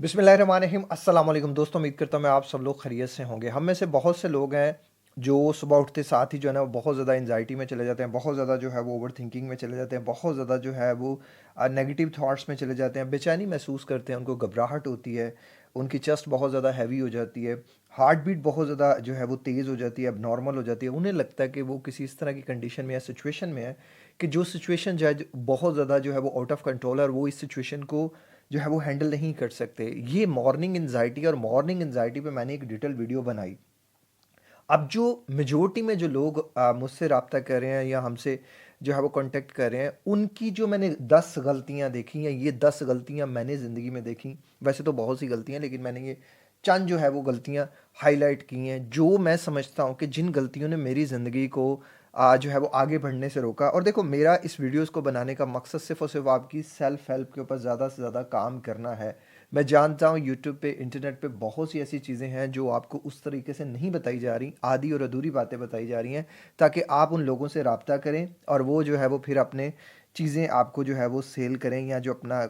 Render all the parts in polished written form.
बिस्मिल्लाहिर्रहमानिर्रहीम अस्सलाम वालेकुम दोस्तों, उम्मीद करता हूँ मैं आप सब लोग खैरियत से होंगे। हम में से बहुत से लोग हैं जो सुबह उठते साथ ही जो है ना वो बहुत ज़्यादा एंजाइटी में चले जाते हैं, बहुत ज़्यादा जो है वो ओवर थिंकिंग में चले जाते हैं, बहुत ज़्यादा जो है वो नेगेटिव थॉट्स में चले जाते हैं, बेचैनी महसूस करते हैं, उनको घबराहट होती है, उनकी चेस्ट बहुत ज़्यादा हैवी हो जाती है, हार्ट बीट बहुत ज़्यादा जो है वो तेज़ हो जाती है, अब नॉर्मल हो जाती है। उन्हें लगता है कि वो किसी इस तरह की कंडीशन में या सिचुएशन में है कि जो सिचुएशन जो है बहुत ज़्यादा जो है वो आउट ऑफ कंट्रोल है और वो इस सिचुएशन को जो है वो हैंडल नहीं कर सकते। ये मॉर्निंग एंजाइटी, और मॉर्निंग एंजाइटी पे मैंने एक डिटेल वीडियो बनाई। अब जो मेजोरिटी में जो लोग मुझसे रब्ता कर रहे हैं या हमसे जो है वो कांटेक्ट कर रहे हैं, उनकी जो मैंने 10 गलतियां देखी हैं, ये 10 गलतियां मैंने ज़िंदगी में देखी। वैसे तो बहुत सी गलतियां, लेकिन मैंने ये चंद जो है वो गलतियां हाईलाइट की हैं जो मैं समझता हूं कि जिन गलतियों ने मेरी ज़िंदगी को जो है वो आगे बढ़ने से रोका। और देखो, मेरा इस वीडियोस को बनाने का मकसद सिर्फ और सिर्फ आपकी सेल्फ हेल्प के ऊपर ज़्यादा से ज़्यादा काम करना है। मैं जानता हूँ यूट्यूब पे, इंटरनेट पे बहुत सी ऐसी चीज़ें हैं जो आपको उस तरीके से नहीं बताई जा रही, आधी और अधूरी बातें बताई जा रही हैं, ताकि आप उन लोगों से रब्ता करें और वो जो है वो फिर अपने चीज़ें आपको जो है वो सेल करें, या जो अपना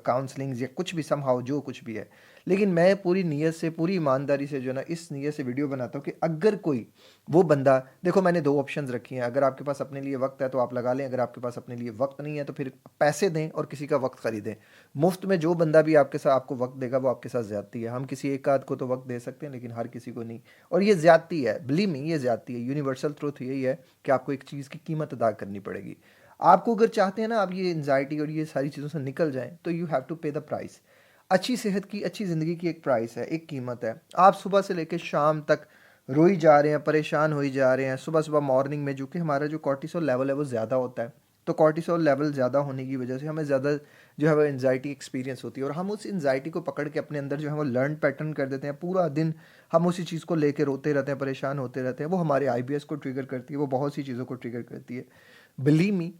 काउंसलिंग या कुछ भी समहाउ जो कुछ भी है। लेकिन मैं पूरी नीयत से, पूरी ईमानदारी से जो है ना इस नीयत से वीडियो बनाता हूँ कि अगर कोई वो बंदा, देखो मैंने दो ऑप्शंस रखी हैं। अगर आपके पास अपने लिए वक्त है तो आप लगा लें, अगर आपके पास अपने लिए वक्त नहीं है तो फिर पैसे दें और किसी का वक्त खरीदें। मुफ्त में जो बंदा भी आपके साथ आपको वक्त देगा वो आपके साथ ज्यादती है। हम किसी एक आध को तो वक्त दे सकते हैं, लेकिन हर किसी को नहीं। और ये ज्यादती है, बिलीव मी, ये ज्यादती है। यूनिवर्सल ट्रूथ यही है कि आपको एक चीज़ की कीमत अदा करनी पड़ेगी। आपको अगर चाहते हैं ना आप ये एंजाइटी और ये सारी चीज़ों से निकल जाएं, तो यू हैव टू पे द प्राइस। अच्छी सेहत की, अच्छी ज़िंदगी की एक प्राइस है, एक कीमत है। आप सुबह से लेकर शाम तक रोई जा रहे हैं, परेशान होई जा रहे हैं। सुबह सुबह मॉर्निंग में जो कि हमारा जो कॉर्टिसोल लेवल है वो ज़्यादा होता है, तो कॉर्टिसोल लेवल ज़्यादा होने की वजह से हमें ज़्यादा जो है वो एनजाइटी एक्सपीरियंस होती है, और हम उस एनजाइटी को पकड़ के अपने अंदर जो है वो लर्न पैटर्न कर देते हैं। पूरा दिन हम उसी चीज़ को लेके रोते रहते हैं, परेशान होते रहते हैं। वो हमारे आईबीएस को ट्रिगर करती है, वो बहुत सी चीज़ों को ट्रिगर करती है। बिलीव मी,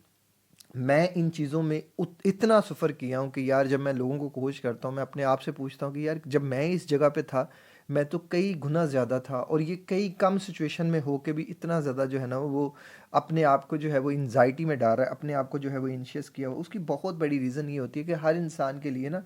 मैं इन चीज़ों में इतना सफ़र किया हूँ कि यार, जब मैं लोगों को कोच करता हूँ, मैं अपने आप से पूछता हूँ कि यार, जब मैं इस जगह पे था, मैं तो कई गुना ज़्यादा था, और ये कई कम सिचुएशन में हो के भी इतना ज़्यादा जो है ना वो अपने आप को जो है वो एंजाइटी में डाल रहा है, अपने आप को जो है वो एंशियस किया हुआ। उसकी बहुत बड़ी रीज़न ये होती है कि हर इंसान के लिए ना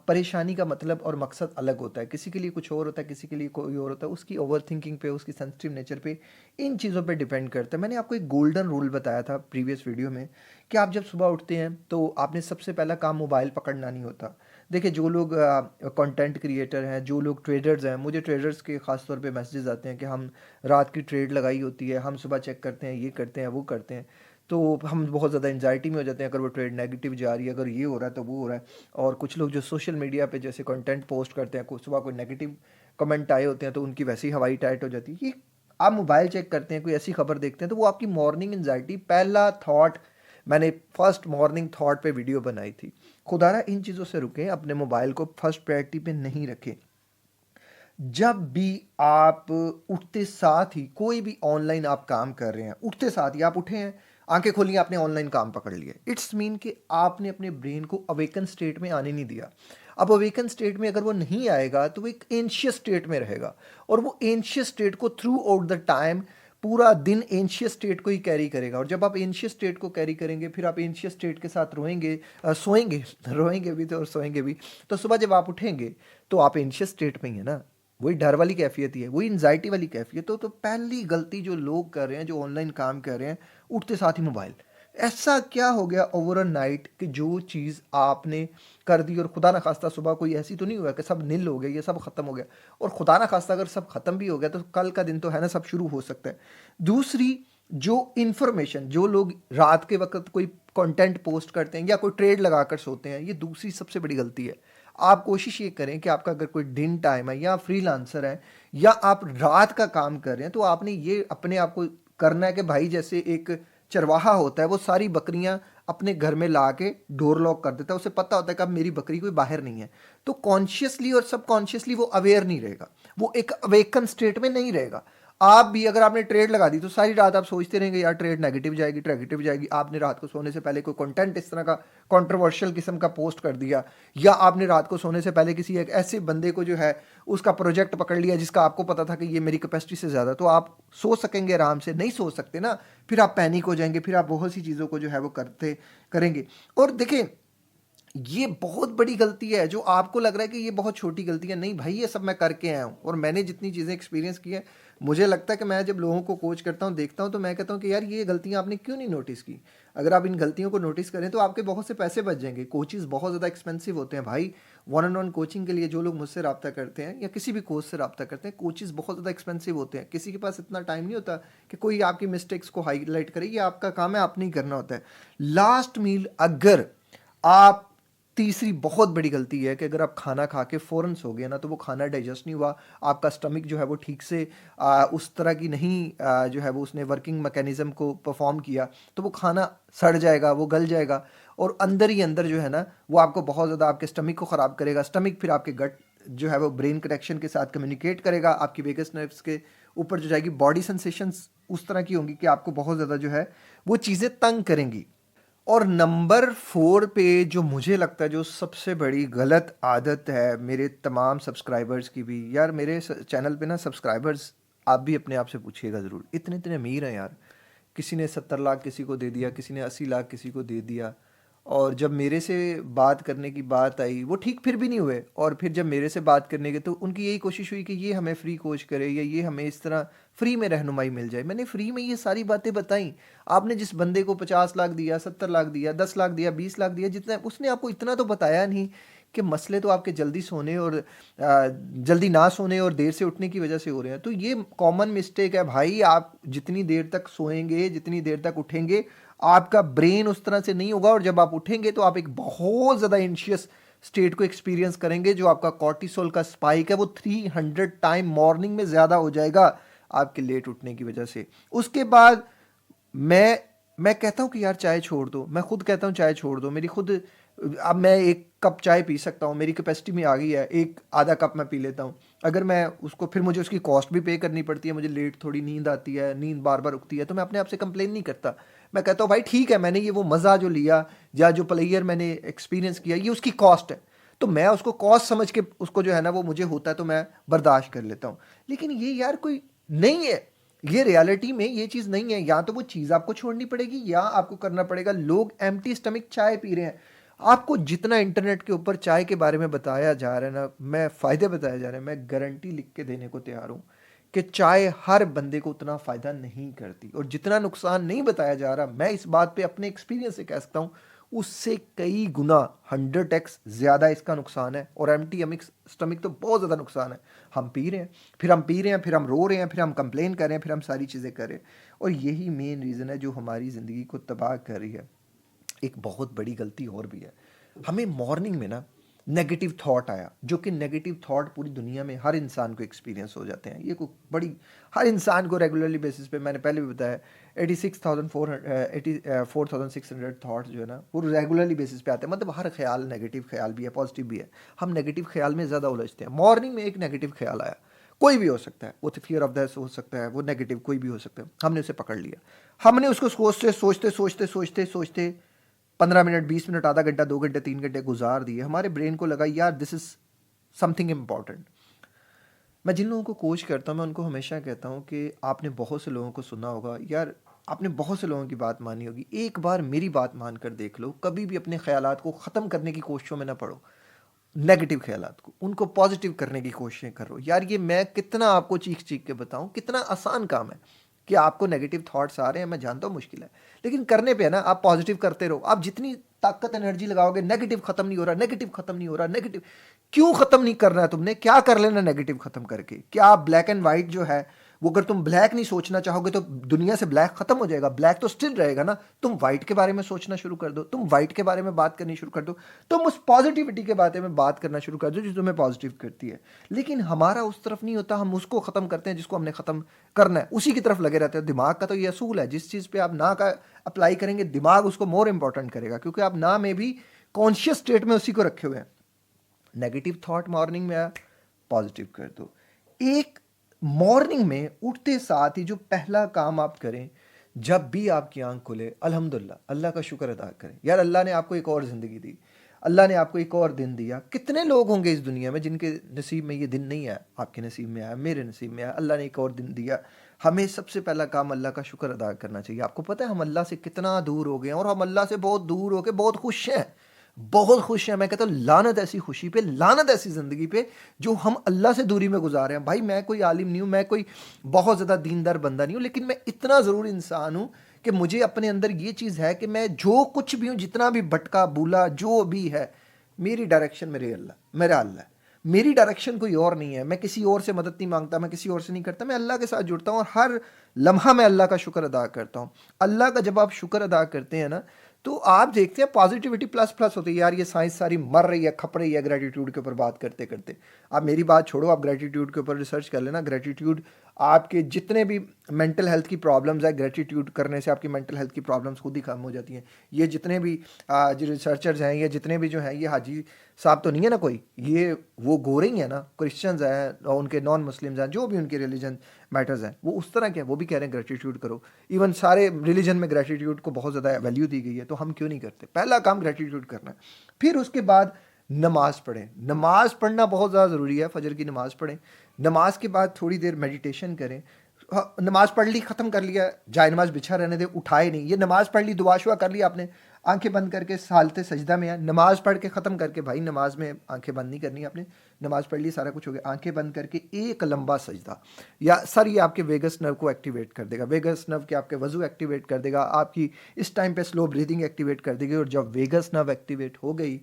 परेशानी का मतलब और मकसद अलग होता है। किसी के लिए कुछ और होता है, किसी के लिए कोई और होता है। उसकी ओवर थिंकिंग पे, उसकी सेंसिटिव नेचर पे, इन चीज़ों पे डिपेंड करता है। मैंने आपको एक गोल्डन रूल बताया था प्रीवियस वीडियो में कि आप जब सुबह उठते हैं तो आपने सबसे पहला काम मोबाइल पकड़ना नहीं होता। देखिए, जो लोग कंटेंट क्रिएटर हैं, जो लोग ट्रेडर्स हैं, मुझे ट्रेडर्स के ख़ास तौर पे मैसेजेस आते हैं कि हम रात की ट्रेड लगाई होती है, हम सुबह चेक करते हैं, ये करते हैं, वो करते हैं। तो हम बहुत ज़्यादा एंजाइटी में हो जाते हैं अगर वो ट्रेड नेगेटिव जा रही है, अगर ये हो रहा है तो वो हो रहा है। और कुछ लोग जो सोशल मीडिया पे जैसे कंटेंट पोस्ट करते हैं, सुबह कोई नेगेटिव कमेंट आए होते हैं तो उनकी वैसी हवाई टाइट हो जाती है। ये आप मोबाइल चेक करते हैं, कोई ऐसी खबर देखते हैं, तो वो आपकी मॉर्निंग एंजाइटी, पहला थॉट, मैंने फर्स्ट मॉर्निंग थॉट पे वीडियो बनाई थी। खुदारा इन चीज़ों से रुकें, अपने मोबाइल को फर्स्ट प्रायोरिटी पे नहीं रखें। जब भी आप उठते साथ ही कोई भी ऑनलाइन आप काम कर रहे हैं, उठते साथ ही आप उठे हैं, आंखें खोली, आपने ऑनलाइन काम पकड़ लिया, इट्स मीन कि आपने अपने ब्रेन को अवेकन स्टेट में आने नहीं दिया। अब अवेकन स्टेट में अगर वो नहीं आएगा तो वो एक एंशियस स्टेट में रहेगा, और वो एंशियस स्टेट को थ्रू आउट द टाइम, पूरा दिन एंशियस स्टेट को ही कैरी करेगा। और जब आप एंशियस स्टेट को कैरी करेंगे, फिर आप एंशियस स्टेट के साथ रोएंगे, सोएंगे रोएंगे भी तो और सोएंगे भी। तो सुबह जब आप उठेंगे तो आप एंशियस स्टेट में ही है ना, वही डर वाली कैफियत ही है, वही एंजाइटी वाली कैफियत। तो पहली गलती जो लोग कर रहे हैं, जो ऑनलाइन काम कर रहे हैं, उठते साथ ही मोबाइल। ऐसा क्या हो गया ओवर अ नाइट कि जो चीज़ आपने कर दी, और खुदा ना खास्ता सुबह कोई ऐसी तो नहीं हुआ कि सब नील हो गया, ये सब खत्म हो गया। और खुदा ना खास्ता अगर सब खत्म भी हो गया तो कल का दिन तो है ना, सब शुरू हो सकता है। दूसरी, जो इंफॉर्मेशन, जो लोग रात के वक्त कोई कंटेंट पोस्ट करते हैं या कोई ट्रेड लगाकर सोते हैं, ये दूसरी सबसे बड़ी गलती है। आप कोशिश ये करें कि आपका अगर कोई दिन टाइम है, या फ्रीलांसर है, या आप रात का काम कर रहे हैं, तो आपने ये अपने आप को करना है कि भाई, जैसे एक चरवाहा होता है, वो सारी बकरियां अपने घर में ला के डोर लॉक कर देता है। उसे पता होता है कि अब मेरी बकरी कोई बाहर नहीं है। तो कॉन्शियसली और सबकॉन्शियसली वो अवेयर नहीं रहेगा, वो एक अवेकन स्टेट में नहीं रहेगा। आप भी अगर आपने ट्रेड लगा दी तो सारी रात आप सोचते रहेंगे यार, ट्रेड नेगेटिव जाएगी, नेगेटिव जाएगी। आपने रात को सोने से पहले कोई कंटेंट इस तरह का कंट्रोवर्शियल किस्म का पोस्ट कर दिया, या आपने रात को सोने से पहले किसी एक ऐसे बंदे को जो है उसका प्रोजेक्ट पकड़ लिया जिसका आपको पता था कि ये मेरी कैपेसिटी से ज़्यादा, तो आप सो सकेंगे आराम से? नहीं सो सकते ना। फिर आप पैनिक हो जाएंगे, फिर आप बहुत सी चीज़ों को जो है वो करते करेंगे। और देखें, ये बहुत बड़ी गलती है। जो आपको लग रहा है कि ये बहुत छोटी गलती है, नहीं भाई, ये सब मैं करके आया हूँ और मैंने जितनी चीज़ें एक्सपीरियंस की है, मुझे लगता है कि मैं जब लोगों को कोच करता हूँ, देखता हूँ, तो मैं कहता हूँ कि यार ये गलतियाँ आपने क्यों नहीं नोटिस की। अगर आप इन गलतियों को नोटिस करें तो आपके बहुत से पैसे बच जाएंगे। कोचेस बहुत ज़्यादा एक्सपेंसिव होते हैं भाई। वन ऑन वन कोचिंग के लिए जो लोग मुझसे रब्ता करते हैं या किसी भी कोच से रब्ता करते हैं, कोचेस बहुत ज़्यादा एक्सपेंसिव होते हैं। किसी के पास इतना टाइम नहीं होता कि कोई आपकी मिस्टेक्स को हाईलाइट करे। ये आपका काम है, आपने ही करना होता है। लास्ट मील, अगर आप, तीसरी बहुत बड़ी गलती है कि अगर आप खाना खा के फ़ौरन सो गए ना, तो वो खाना डाइजेस्ट नहीं हुआ, आपका स्टमक जो है वो ठीक से उस तरह की नहीं जो है वो उसने वर्किंग मैकेनिज़्म को परफॉर्म किया, तो वो खाना सड़ जाएगा, वो गल जाएगा और अंदर ही अंदर जो है ना वो आपको बहुत ज़्यादा आपके स्टमक को ख़राब करेगा। स्टमक फिर आपके गट जो है वो ब्रेन कनेक्शन के साथ कम्युनिकेट करेगा, आपकी वेगस नर्व्स के ऊपर जो जाएगी। बॉडी सेंसेशंस उस तरह की होंगी कि आपको बहुत ज़्यादा जो है वो चीज़ें तंग करेंगी। और नंबर 4 पे जो मुझे लगता है जो सबसे बड़ी गलत आदत है मेरे तमाम सब्सक्राइबर्स की भी, यार मेरे चैनल पे ना सब्सक्राइबर्स, आप भी अपने आप से पूछिएगा ज़रूर, इतने इतने अमीर हैं यार। किसी ने 70 लाख किसी को दे दिया, किसी ने 80 लाख किसी को दे दिया। और जब मेरे से बात करने की बात आई, वो ठीक फिर भी नहीं हुए। और फिर जब मेरे से बात करने के, तो उनकी यही कोशिश हुई कि ये हमें फ्री कोच करे या ये हमें इस तरह फ्री में रहनुमाई मिल जाए। मैंने फ्री में ये सारी बातें बताई। आपने जिस बंदे को 50 लाख दिया, 70 लाख दिया, 10 लाख दिया, 20 लाख दिया, जितना उसने आपको इतना तो बताया नहीं कि मसले तो आपके जल्दी सोने और जल्दी ना सोने और देर से उठने की वजह से हो रहे हैं। तो ये कॉमन मिस्टेक है भाई। आप जितनी देर तक सोएंगे, जितनी देर तक उठेंगे, आपका ब्रेन उस तरह से नहीं होगा और जब आप उठेंगे तो आप एक बहुत ज़्यादा एंशियस स्टेट को एक्सपीरियंस करेंगे। जो आपका कॉर्टिसोल का स्पाइक है वो 300 टाइम मॉर्निंग में ज़्यादा हो जाएगा आपके लेट उठने की वजह से। उसके बाद मैं कहता हूँ कि यार चाय छोड़ दो। मैं खुद कहता हूँ चाय छोड़ दो। मेरी खुद, अब मैं 1 कप चाय पी सकता हूँ, मेरी कैपेसिटी में आ गई है, एक आधा कप मैं पी लेता हूँ। अगर मैं उसको, फिर मुझे उसकी कॉस्ट भी पे करनी पड़ती है, मुझे लेट थोड़ी नींद आती है, नींद बार बार उगती है, तो मैं अपने आप से कंप्लेन नहीं करता। मैं कहता हूँ भाई ठीक है, मैंने ये वो मज़ा जो लिया या जो प्लेयर मैंने एक्सपीरियंस किया, ये उसकी कॉस्ट है, तो मैं उसको कॉस्ट समझ के उसको जो है ना वो मुझे होता है तो मैं बर्दाश्त कर लेता हूँ। लेकिन ये यार कोई नहीं है, ये रियलिटी में ये चीज़ नहीं है। या तो वो चीज़ आपको छोड़नी पड़ेगी या आपको करना पड़ेगा। लोग एम्प्टी स्टमक चाय पी रहे हैं। आपको जितना इंटरनेट के ऊपर चाय के बारे में बताया जा रहा है ना, मैं फ़ायदे बताए जा रहे हैं, मैं गारंटी लिख के देने को तैयार हूँ कि चाय हर बंदे को उतना फ़ायदा नहीं करती। और जितना नुकसान नहीं बताया जा रहा, मैं इस बात पे अपने एक्सपीरियंस से कह सकता हूँ, उससे कई गुना 100x ज़्यादा इसका नुकसान है। और एम्प्टी स्टमक तो बहुत ज़्यादा नुकसान है। हम पी रहे हैं, फिर हम पी रहे हैं, फिर हम रो रहे हैं, फिर हम कंप्लेन कर रहे हैं, फिर हम सारी चीज़ें कर रहे हैं। और यही मेन रीज़न है जो हमारी ज़िंदगी को तबाह कर रही है। एक बहुत बड़ी गलती और भी है, हमें मॉर्निंग में ना नेगेटिव थॉट आया, जो कि नेगेटिव थॉट पूरी दुनिया में हर इंसान को एक्सपीरियंस हो जाते हैं। ये कोई बड़ी, हर इंसान को रेगुलरली बेसिस पे, मैंने पहले भी बताया, 84,600 थाट्स जो है ना वो रेगुलरली बेसिस पे आते हैं। मतलब हर ख्याल, नेगेटिव ख्याल भी है, पॉजिटिव भी है। हम नेगेटिव ख्याल में ज़्यादा उलझते हैं। मॉर्निंग में एक नेगेटिव ख्याल आया, कोई भी हो सकता है, वो फियर ऑफ डेथ हो सकता है, वो नेगेटिव कोई भी हो सकता है, हमने उसे पकड़ लिया। हमने उसको सोचते सोचते सोचते सोचते सोचते 15 मिनट, 20 मिनट, आधा घंटा, 2 घंटे, 3 घंटे गुजार दिए। हमारे ब्रेन को लगा यार दिस इज समथिंग इम्पॉर्टेंट। मैं जिन लोगों को कोच करता हूँ, मैं उनको हमेशा कहता हूँ कि आपने बहुत से लोगों को सुना होगा यार, आपने बहुत से लोगों की बात मानी होगी, एक बार मेरी बात मान कर देख लो। कभी भी अपने ख्यालात को ख़त्म करने की कोशिशों में ना पड़ो। नेगेटिव ख्यालात को, उनको पॉजिटिव करने की कोशिशें करो। यार ये मैं कितना आपको चीख चीख के बताऊं, कितना आसान काम है कि आपको नेगेटिव थॉट्स आ रहे हैं। मैं जानता हूं मुश्किल है, लेकिन करने पे है ना, आप पॉजिटिव करते रहो। आप जितनी ताकत एनर्जी लगाओगे, नेगेटिव खत्म नहीं हो रहा, नेगेटिव खत्म नहीं हो रहा, नेगेटिव क्यों खत्म नहीं करना है तुमने? क्या कर लेना नेगेटिव खत्म करके? क्या आप ब्लैक एंड व्हाइट जो है वो, अगर तुम ब्लैक नहीं सोचना चाहोगे तो दुनिया से ब्लैक खत्म हो जाएगा। ब्लैक तो स्टिल रहेगा ना। तुम व्हाइट के बारे में सोचना शुरू कर दो, तुम व्हाइट के बारे में बात करनी शुरू कर दो, तुम उस पॉजिटिविटी के बारे में बात करना शुरू कर दो जो तुम्हें पॉजिटिव करती है। लेकिन हमारा उस तरफ नहीं होता, हम उसको खत्म करते हैं जिसको हमने खत्म करना है, उसी की तरफ लगे रहते हैं। दिमाग का तो ये असूल है, जिस चीज़ पे आप ना का अप्लाई करेंगे, दिमाग उसको मोर इंपॉर्टेंट करेगा, क्योंकि आप ना में भी कॉन्शियस स्टेट में उसी को रखे हुए हैं। नेगेटिव थॉट मॉर्निंग में आया, पॉजिटिव कर दो। एक मॉर्निंग में उठते साथ ही जो पहला काम आप करें, जब भी आपकी आंख खुले, अल्हम्दुलिल्लाह, अल्लाह का शुक्र अदा करें। यार अल्लाह ने आपको एक और ज़िंदगी दी, अल्लाह ने आपको एक और दिन दिया। कितने लोग होंगे इस दुनिया में जिनके नसीब में ये दिन नहीं आया? आपके नसीब में आया, मेरे नसीब में आया, अल्लाह ने एक और दिन दिया। हमें सबसे पहला काम अल्लाह का शुक्र अदा करना चाहिए। आपको पता है हम अल्लाह से कितना दूर हो गए हैं, और हम अल्लाह से बहुत दूर हो के बहुत खुश हैं। बहुत खुश हैं। मैं कहता हूँ लानत ऐसी खुशी पे, लानत ऐसी ज़िंदगी पे जो हम अल्लाह से दूरी में गुजार रहे हैं। भाई मैं कोई आलिम नहीं हूँ, मैं कोई बहुत ज़्यादा दीनदार बंदा नहीं हूँ, लेकिन मैं इतना ज़रूर इंसान हूँ कि मुझे अपने अंदर ये चीज़ है कि मैं जो कुछ भी हूँ, जितना भी भटका बूला जो भी है, मेरी डायरेक्शन मेरा अल्लाह है। मेरी डायरेक्शन कोई और नहीं है। मैं किसी और से मदद नहीं मांगता, मैं किसी और से नहीं करता, मैं अल्लाह के साथ जुड़ता हूँ और हर लम्हा मैं अल्लाह का शुक्र अदा करता हूँ। अल्लाह का जब आप शुक्र अदा करते हैं ना, तो आप देखते हैं पॉजिटिविटी प्लस प्लस होती है। यार ये साइंस सारी मर रही है, खप रही है ग्रेटिट्यूड के ऊपर बात करते करते। आप मेरी बात छोड़ो, आप ग्रेटिट्यूड के ऊपर रिसर्च कर लेना। ग्रेटिट्यूड आपके जितने भी मेंटल हेल्थ की प्रॉब्लम्स है, ग्रेटिट्यूड करने से आपकी मेंटल हेल्थ की प्रॉब्लम्स खुद ही खत्म हो जाती हैं। ये जितने भी जो रिसर्चर्स हैं, ये जितने भी जो हैं, ये हाजी साहब तो नहीं है ना कोई, ये वो गोरे ही है ना, क्रिश्चियंस हैं और उनके नॉन मुस्लिम्स हैं, जो भी उनके रिलीजन मैटर्स हैं, वो उस तरह के हैं, वो भी कह रहे हैं ग्रेटिट्यूड करो। इवन सारे रिलीजन में ग्रेटिट्यूड को बहुत ज़्यादा वैल्यू दी गई है, तो हम क्यों नहीं करते? पहला काम ग्रेटिट्यूड करना है। फिर उसके बाद नमाज पढ़ें। नमाज पढ़ना बहुत ज़्यादा ज़रूरी है। फजर की नमाज पढ़ें। नमाज के बाद थोड़ी देर मेडिटेशन करें। हाँ, नमाज पढ़ ली, ख़त्म कर लिया, जाए नमाज बिछा रहने दे, उठाए नहीं। ये नमाज पढ़ ली, दुआ शुआ कर ली आपने, आंखें बंद करके हालत सजदा में है। नमाज पढ़ के ख़त्म करके, भाई नमाज में आंखें बंद नहीं करनी आपने। नमाज पढ़ ली, सारा कुछ हो गया, आंखें बंद करके एक लंबा सजदा। या सर, ये आपके वेगस नर्व को एक्टिवेट कर देगा। वेगस नर्व के आपके वजू एक्टिवेट कर देगा, आपकी इस टाइम पे स्लो ब्रीदिंग एक्टिवेट कर देगी। और जब वेगस नर्व एक्टिवेट हो गई,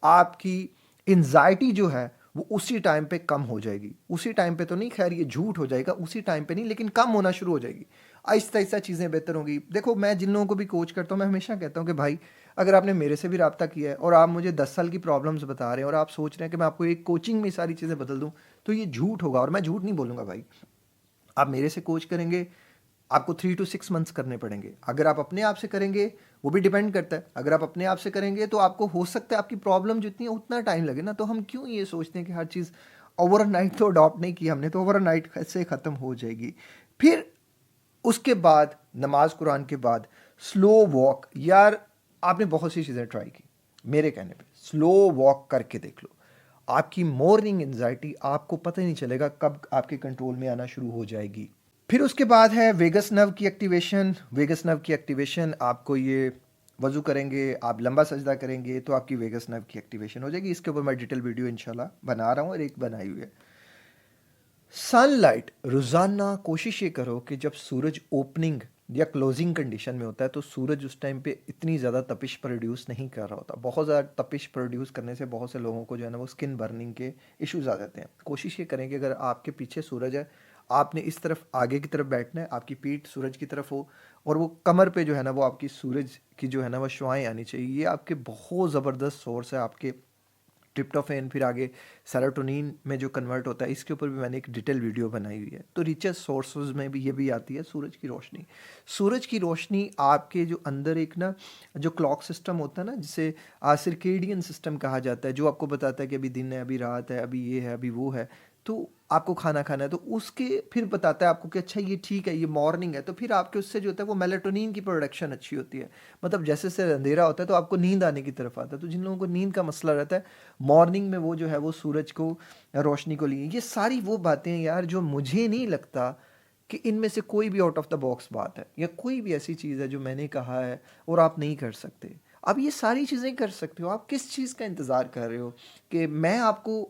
आपकी एंजाइटी जो है वो उसी टाइम पे कम हो जाएगी। उसी टाइम पे तो नहीं, खैर ये झूठ हो जाएगा, उसी टाइम पे नहीं, लेकिन कम होना शुरू हो जाएगी। आहिस्ता आहिस्ता चीज़ें बेहतर होंगी। देखो, मैं जिन लोगों को भी कोच करता हूँ, मैं हमेशा कहता हूँ कि भाई अगर आपने मेरे से भी रब्ता किया है और आप मुझे 10 साल की प्रॉब्लम्स बता रहे हैं और आप सोच रहे हैं कि मैं आपको एक कोचिंग में सारी चीज़ें बदल दूँ, तो ये झूठ होगा। और मैं झूठ नहीं बोलूँगा भाई। आप मेरे से कोच करेंगे, आपको 3 to 6 मंथ्स करने पड़ेंगे। अगर आप अपने आप से करेंगे, वो भी डिपेंड करता है। अगर आप अपने आप से करेंगे तो आपको हो सकता है आपकी प्रॉब्लम जितनी है उतना टाइम लगे ना। तो हम क्यों ये सोचते हैं कि हर चीज़ ओवरनाइट तो अडॉप्ट नहीं की हमने, तो ओवरनाइट से ख़त्म हो जाएगी। फिर उसके बाद नमाज कुरान के बाद स्लो वॉक। यार आपने बहुत सी चीज़ें ट्राई की, मेरे कहने पे स्लो वॉक करके देख लो। आपकी मॉर्निंग एंजाइटी आपको पता ही नहीं चलेगा कब आपके कंट्रोल में आना शुरू हो जाएगी। फिर उसके बाद है वेगस नर्व की एक्टिवेशन। वेगस नर्व की एक्टिवेशन आपको ये वज़ू करेंगे, आप लंबा सजदा करेंगे तो आपकी वेगस नर्व की एक्टिवेशन हो जाएगी। इसके ऊपर मैं डिटेल वीडियो इंशाल्लाह बना रहा हूँ और एक बनाई हुई है। सनलाइट रोज़ाना कोशिश ये करो कि जब सूरज ओपनिंग या क्लोजिंग कंडीशन में होता है तो सूरज उस टाइम पे इतनी ज़्यादा तपिश प्रोड्यूस नहीं कर रहा होता। बहुत ज़्यादा तपिश प्रोड्यूस करने से बहुत से लोगों को जो है ना वो स्किन बर्निंग के इश्यूज आ जाते हैं। कोशिश ये करें कि अगर आपके पीछे सूरज है, आपने इस तरफ आगे की तरफ बैठना है, आपकी पीठ सूरज की तरफ हो और वो कमर पे जो है ना वो आपकी सूरज की जो है ना वो शुआएँ आनी चाहिए। ये आपके बहुत ज़बरदस्त सोर्स है आपके ट्रिप्टोफैन, फिर आगे सेरोटोनिन में जो कन्वर्ट होता है। इसके ऊपर भी मैंने एक डिटेल वीडियो बनाई हुई है। तो रिचेस्ट सोर्सेज में भी ये भी आती है सूरज की रोशनी। सूरज की रोशनी आपके जो अंदर एक ना जो क्लॉक सिस्टम होता है ना, जिसे सर्केडियन सिस्टम कहा जाता है, जो आपको बताता है कि अभी दिन है, अभी रात है, अभी ये है, अभी वो है, तो आपको खाना खाना है, तो उसके फिर बताता है आपको कि अच्छा ये ठीक है, ये मॉर्निंग है, तो फिर आपके उससे जो होता है वो मेलाटोनिन की प्रोडक्शन अच्छी होती है। मतलब जैसे जैसे अंधेरा होता है तो आपको नींद आने की तरफ आता है। तो जिन लोगों को नींद का मसला रहता है, मॉर्निंग में वो जो है वो सूरज को रोशनी को लिए। ये सारी वो बातें हैं यार जो मुझे नहीं लगता कि इनमें से कोई भी आउट ऑफ द बॉक्स बात है या कोई भी ऐसी चीज़ है जो मैंने कहा है और आप नहीं कर सकते। आप ये सारी चीज़ें कर सकते हो। आप किस चीज़ का इंतज़ार कर रहे हो कि मैं आपको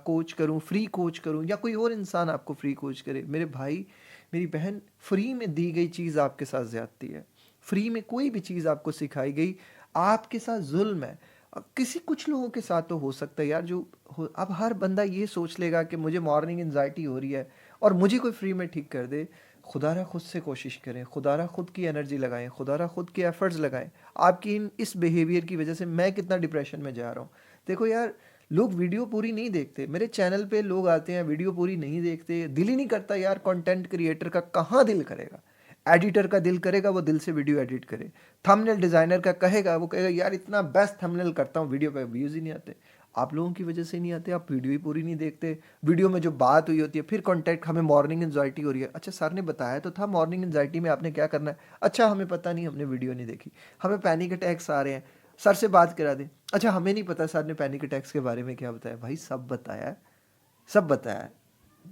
कोच करूं, फ्री कोच करूं, या कोई और इंसान आपको फ्री कोच करे? मेरे भाई, मेरी बहन, फ्री में दी गई चीज़ आपके साथ ज़्यादती है। फ्री में कोई भी चीज़ आपको सिखाई गई आपके साथ जुल्म है। किसी कुछ लोगों के साथ तो हो सकता है यार जो अब हर बंदा ये सोच लेगा कि मुझे मॉर्निंग एंजाइटी हो रही है और मुझे कोई फ्री में ठीक कर दे। खुदारा खुद से कोशिश करें, खुदारा खुद की एनर्जी लगाएं, खुदारा खुद के एफर्ट्स लगाएं। आपकी इस बिहेवियर की वजह से मैं कितना डिप्रेशन में जा रहा हूँ। देखो यार, लोग वीडियो पूरी नहीं देखते। मेरे चैनल पे लोग आते हैं, वीडियो पूरी नहीं देखते। दिल ही नहीं करता यार। कंटेंट क्रिएटर का कहाँ दिल करेगा? एडिटर का दिल करेगा वो दिल से वीडियो एडिट करे। थंबनेल डिज़ाइनर का कहेगा, वो कहेगा यार इतना बेस्ट थंबनेल करता हूँ, वीडियो पे व्यूज़ ही नहीं आते। आप लोगों की वजह से नहीं आते। आप वीडियो ही पूरी नहीं देखते। वीडियो में जो बात हुई होती है, फिर कॉन्टेक्ट, हमें मॉर्निंग एंजाइटी हो रही है। अच्छा, सर ने बताया तो था मॉर्निंग एंजाइटी में आपने क्या करना है। अच्छा, हमें पता नहीं, हमने वीडियो नहीं देखी। हमें पैनिक अटैक्स आ रहे हैं, सर से बात करा दें। अच्छा, हमें नहीं पता सर ने पैनिक अटैक्स के बारे में क्या बताया। भाई सब बताया है, सब बताया है।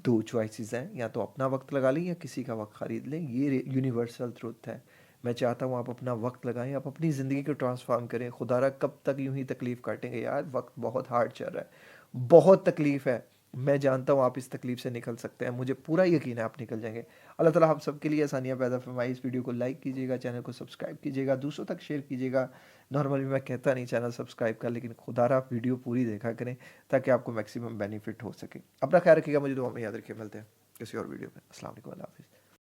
दो चॉइसेस हैं, या तो अपना वक्त लगा लें या किसी का वक्त ख़रीद लें। ये यूनिवर्सल ट्रुथ है। मैं चाहता हूँ आप अपना वक्त लगाएं, आप अपनी ज़िंदगी को ट्रांसफॉर्म करें। खुदारा कब तक यूं ही तकलीफ़ काटेंगे यार, वक्त बहुत हार्ड चल रहा है, बहुत तकलीफ़ है। मैं जानता हूँ आप इस तकलीफ़ से निकल सकते हैं, मुझे पूरा यकीन है आप निकल जाएंगे। अल्लाह ताला आप सबके लिए आसानियाँ पैदा फरमाए। इस वीडियो को लाइक कीजिएगा, चैनल को सब्सक्राइब कीजिएगा, दूसरों तक शेयर कीजिएगा। नॉर्मली मैं कहता नहीं चैनल सब्सक्राइब कर, लेकिन खुदारा आप वीडियो पूरी देखा करें ताकि आपको मैक्सिमम बेनिफिट हो सके। अपना ख्याल रखिएगा, मुझे दुआ में याद रखिए। मिलते हैं किसी और वीडियो में। अस्सलाम वालेकुम, अल्लाह हाफ़िज़।